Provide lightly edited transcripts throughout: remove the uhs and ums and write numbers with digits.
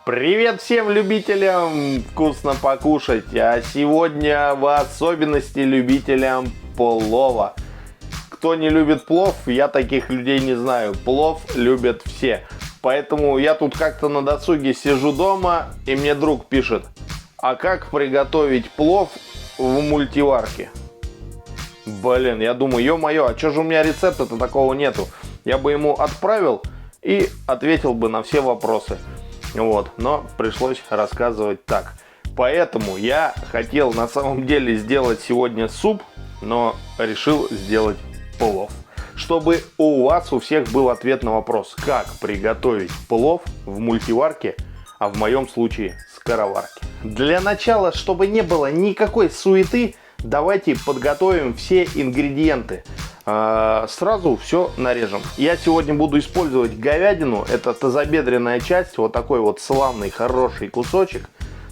Привет всем любителям вкусно покушать, а сегодня в особенности любителям плова. Кто не любит плов, я таких людей не знаю. Плов любят все. Поэтому я тут как-то на досуге сижу дома, и мне друг пишет: а как приготовить плов в мультиварке? Блин, я думаю, ё-моё, а чё же у меня рецепта-то такого нету? Я бы ему отправил и ответил бы на все вопросы. Вот, но пришлось рассказывать так. Поэтому я хотел на самом деле сделать сегодня суп, но решил сделать плов. Чтобы у вас у всех был ответ на вопрос, как приготовить плов в мультиварке, а в моем случае скороварке. Для начала, чтобы не было никакой суеты, давайте подготовим все ингредиенты. Сразу все нарежем. Я сегодня буду использовать говядину. Это тазобедренная часть. Вот такой вот славный, хороший кусочек.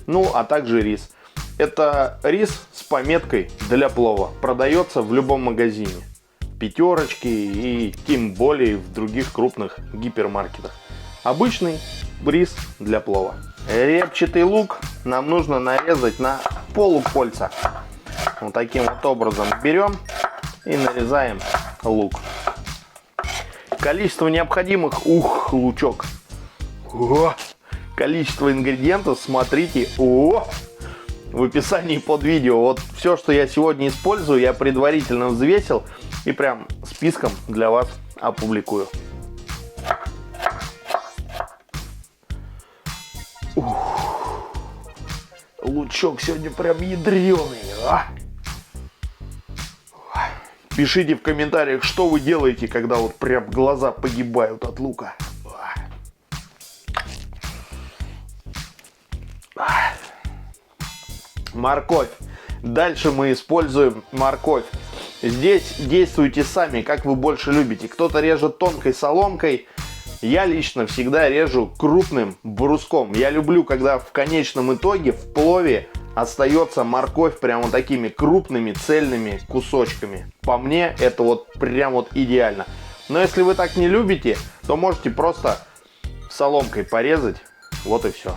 Ну, а также рис. Это рис с пометкой для плова. Продается в любом магазине. Пятерочки и тем более в других крупных гипермаркетах. Обычный рис для плова. Репчатый лук нам нужно нарезать на полукольца. Вот таким вот образом берем и нарезаем лук. Количество необходимых, лучок. Количество ингредиентов смотрите в описании под видео. Вот все, что я сегодня использую, я предварительно взвесил и прям списком для вас опубликую. Лучок сегодня прям ядреный. Пишите в комментариях, что вы делаете, когда вот прям глаза погибают от лука. Морковь. Дальше мы используем морковь. Здесь действуйте сами, как вы больше любите. Кто-то режет тонкой соломкой. Я лично всегда режу крупным бруском. Я люблю, когда в конечном итоге в плове остается морковь прямо такими крупными цельными кусочками. По мне это вот прям вот идеально. Но если вы так не любите, то можете просто соломкой порезать. Вот и все.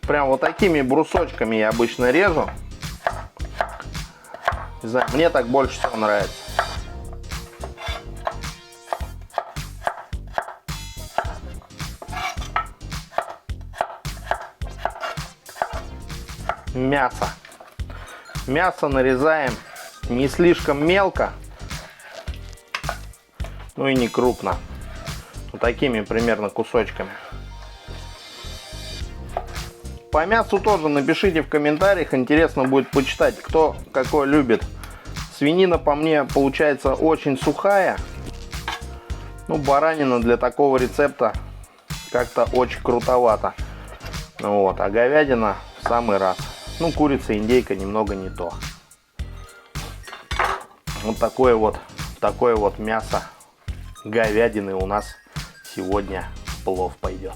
Прям вот такими брусочками я обычно режу. Не знаю, мне так больше всего нравится. Мясо. Мясо нарезаем не слишком мелко, ну и не крупно. Вот такими примерно кусочками. По мясу тоже напишите в комментариях, интересно будет почитать, кто какой любит. Свинина по мне получается очень сухая. Ну, баранина для такого рецепта как-то очень крутовато. Вот, а говядина в самый раз. Ну, курица, индейка немного не то. Вот такое вот мясо говядины у нас сегодня в плов пойдет.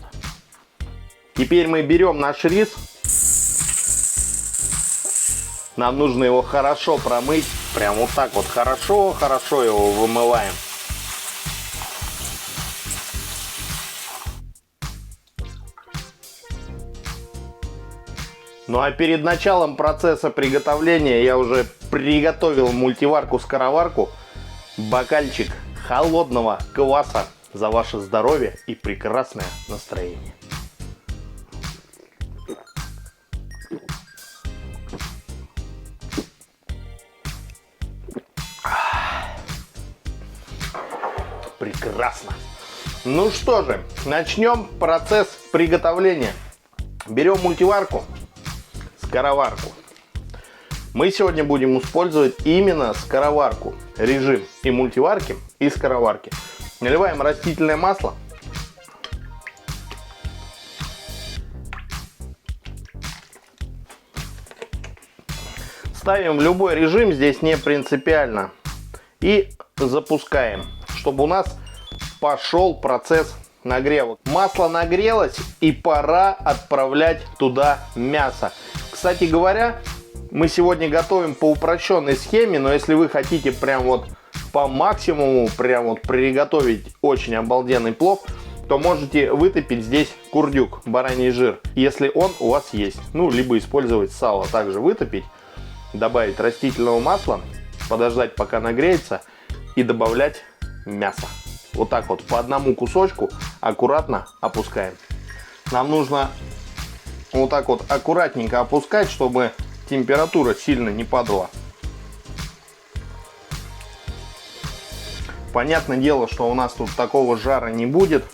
Теперь мы берем наш рис. Нам нужно его хорошо промыть. Прям вот так вот хорошо его вымываем. Ну а перед началом процесса приготовления я уже приготовил мультиварку-скороварку. Бокальчик холодного кваса за ваше здоровье и прекрасное настроение. Прекрасно. Ну что же, начнем процесс приготовления. Берем мультиварку, скороварку. Мы сегодня будем использовать именно скороварку. Режим и мультиварки, и скороварки. Наливаем растительное масло. Ставим в любой режим, здесь не принципиально. И запускаем, чтобы у нас пошел процесс нагрева. Масло нагрелось, и пора отправлять туда мясо. Кстати говоря, мы сегодня готовим по упрощенной схеме, но если вы хотите прям вот по максимуму прям вот приготовить очень обалденный плов, то можете вытопить здесь курдюк, бараний жир, если он у вас есть. Ну, либо использовать сало, также вытопить, добавить растительного масла, подождать пока нагреется и добавлять мясо. Вот так вот по одному кусочку аккуратно опускаем. Нам нужно вот так вот аккуратненько опускать, чтобы температура сильно не падала. Понятное дело, что у нас тут такого жара не будет,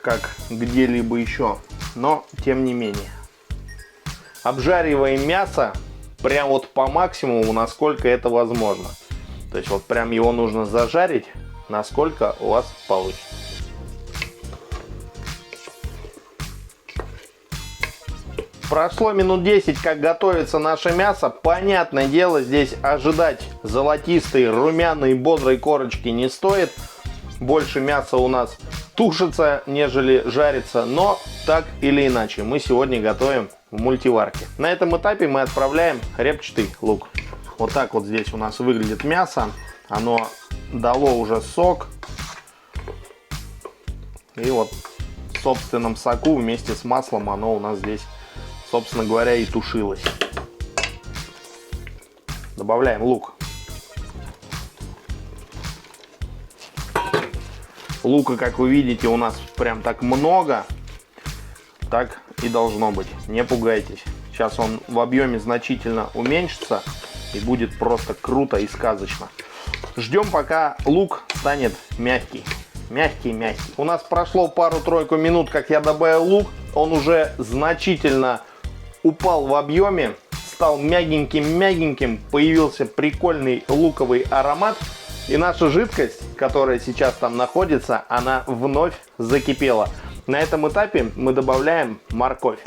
как где-либо еще, но тем не менее. Обжариваем мясо прям вот по максимуму, насколько это возможно. То есть вот прям его нужно зажарить, насколько у вас получится. Прошло минут 10, как готовится наше мясо. Понятное дело, здесь ожидать золотистой, румяной, бодрой корочки не стоит. Больше мяса у нас тушится, нежели жарится. Но так или иначе, мы сегодня готовим в мультиварке. На этом этапе мы отправляем репчатый лук. Вот так вот здесь у нас выглядит мясо. Оно дало уже сок. И вот в собственном соку вместе с маслом оно у нас здесь, собственно говоря, и тушилось. Добавляем лук. Лука, как вы видите, у нас прям так много. Так и должно быть. Не пугайтесь. Сейчас он в объеме значительно уменьшится и будет просто круто и сказочно. Ждем, пока лук станет мягкий. Мягкий. У нас прошло пару-тройку минут, как я добавил лук. Он уже значительно упал в объеме, стал мягеньким, появился прикольный луковый аромат. И наша жидкость, которая сейчас там находится, она вновь закипела. На этом этапе мы добавляем морковь.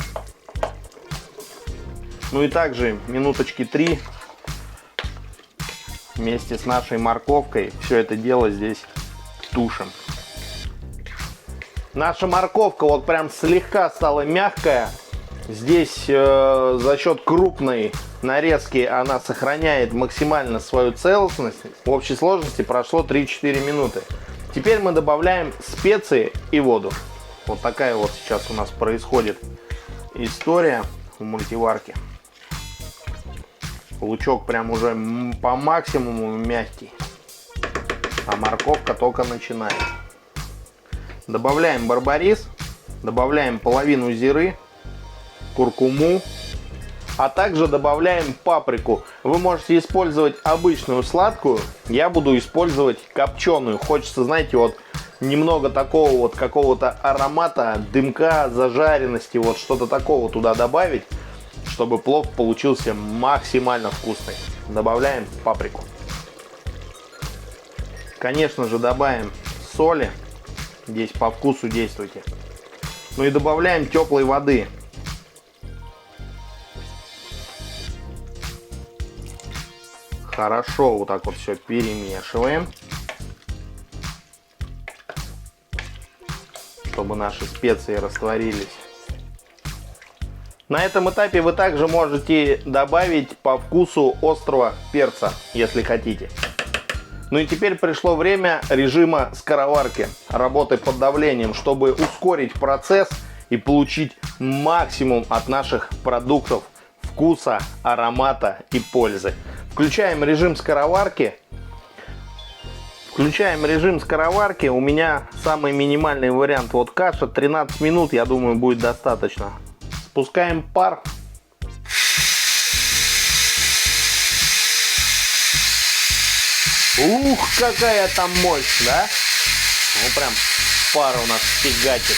Ну и также минуточки 3 вместе с нашей морковкой все это дело здесь тушим. Наша морковка вот прям слегка стала мягкая. Здесь за счет крупной нарезки она сохраняет максимально свою целостность. В общей сложности прошло 3-4 минуты. Теперь мы добавляем специи и воду. Вот такая вот сейчас у нас происходит история в мультиварке. Лучок прям уже по максимуму мягкий, а морковка только начинает. Добавляем барбарис, добавляем половину зиры, куркуму, а также добавляем паприку. Вы можете использовать обычную сладкую, я буду использовать копченую. Хочется, знаете, вот немного такого вот какого-то аромата, дымка, зажаренности, вот что-то такого туда добавить, чтобы плов получился максимально вкусный. Добавляем паприку. Конечно же, добавим соли. Здесь по вкусу действуйте. Ну и добавляем теплой воды. Хорошо вот так вот все перемешиваем, чтобы наши специи растворились. На этом этапе вы также можете добавить по вкусу острого перца, если хотите. Ну и теперь пришло время режима скороварки, работы под давлением, чтобы ускорить процесс и получить максимум от наших продуктов, вкуса, аромата и пользы. Включаем режим скороварки. У меня самый минимальный вариант. Вот каша, 13 минут, я думаю, будет достаточно. Спускаем пар. Ух, какая там мощь, да? Ну прям пар у нас фигачит.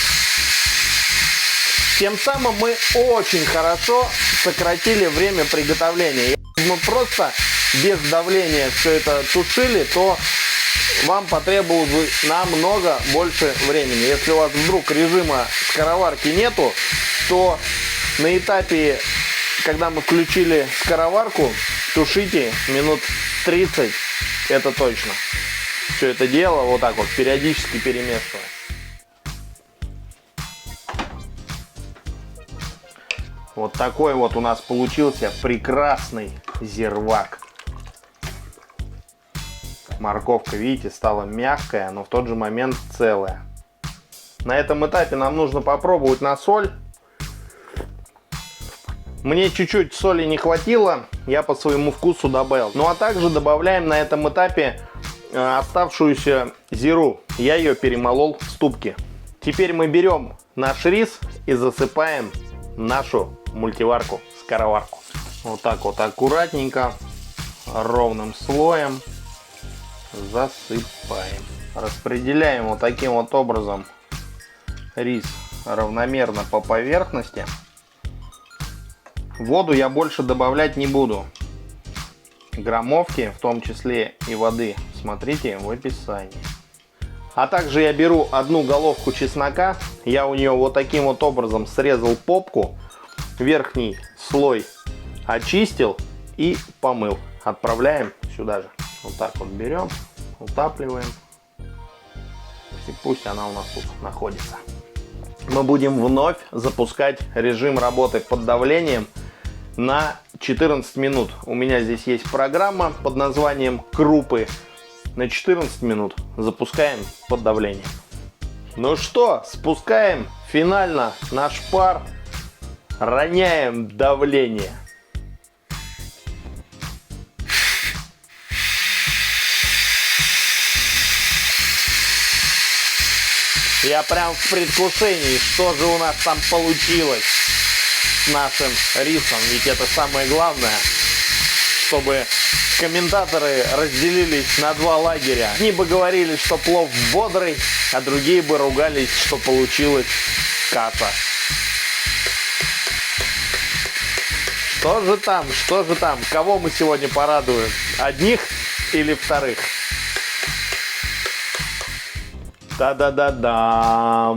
Тем самым мы очень хорошо сократили время приготовления. Если мы просто без давления все это тушили, то вам потребовалось бы намного больше времени. Если у вас вдруг режима скороварки нету, то на этапе, когда мы включили скороварку, тушите минут 30, это точно. Все это дело вот так вот периодически перемешивая. Вот такой вот у нас получился прекрасный зирвак. Морковка, видите, стала мягкая, но в тот же момент целая. На этом этапе нам нужно попробовать на соль. Мне чуть-чуть соли не хватило, я по своему вкусу добавил. Ну а также добавляем на этом этапе оставшуюся зиру. Я ее перемолол в ступке. Теперь мы берем наш рис и засыпаем нашу мультиварку, скороварку. Вот так вот аккуратненько, ровным слоем засыпаем. Распределяем вот таким вот образом рис равномерно по поверхности. Воду я больше добавлять не буду. Граммовки, в том числе и воды, смотрите в описании. А также я беру одну головку чеснока. Я у нее вот таким вот образом срезал попку. Верхний слой очистил и помыл. Отправляем сюда же. Вот так вот берем, утапливаем. И пусть она у нас тут находится. Мы будем вновь запускать режим работы под давлением на 14 минут. У меня здесь есть программа под названием крупы. На 14 минут запускаем под давлением. Ну что, спускаем финально наш пар. Роняем давление. Я прям в предвкушении, что же у нас там получилось с нашим рисом. Ведь это самое главное, чтобы комментаторы разделились на два лагеря. Одни бы говорили, что плов бодрый, а другие бы ругались, что получилась каша. Что же там, что же там? Кого мы сегодня порадуем? Одних или вторых? Та-да-да-дам!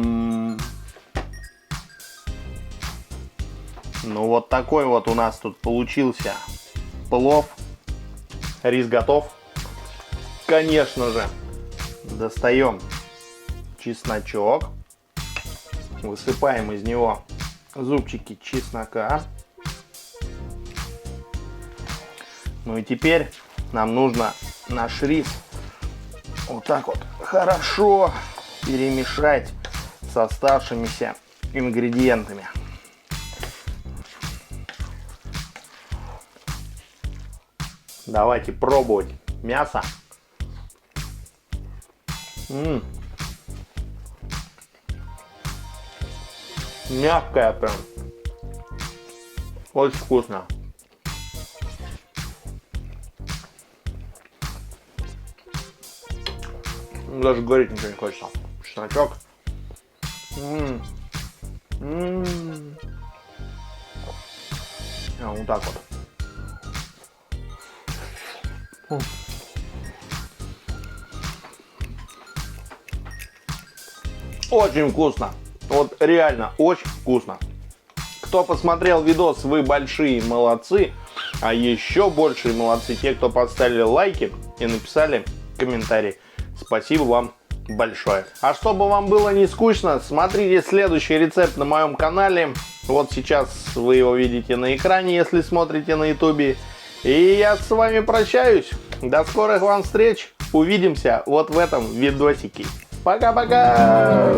Ну вот такой вот у нас тут получился плов. Рис готов. Конечно же, достаем чесночок. Высыпаем из него зубчики чеснока. Ну и теперь нам нужно наш рис вот так вот хорошо перемешать с оставшимися ингредиентами. Давайте пробовать мясо. Мягкое прям. Очень вкусно. Даже говорить ничего не хочется. Чесночок. Вот так вот. Очень вкусно. Вот реально очень вкусно. Кто посмотрел видос, вы большие молодцы. А еще большие молодцы те, кто поставили лайки и написали комментарий. Спасибо вам большое. А чтобы вам было не скучно, смотрите следующий рецепт на моем канале. Вот сейчас вы его видите на экране, если смотрите на ютубе. И я с вами прощаюсь. До скорых вам встреч. Увидимся вот в этом видосике. Пока-пока!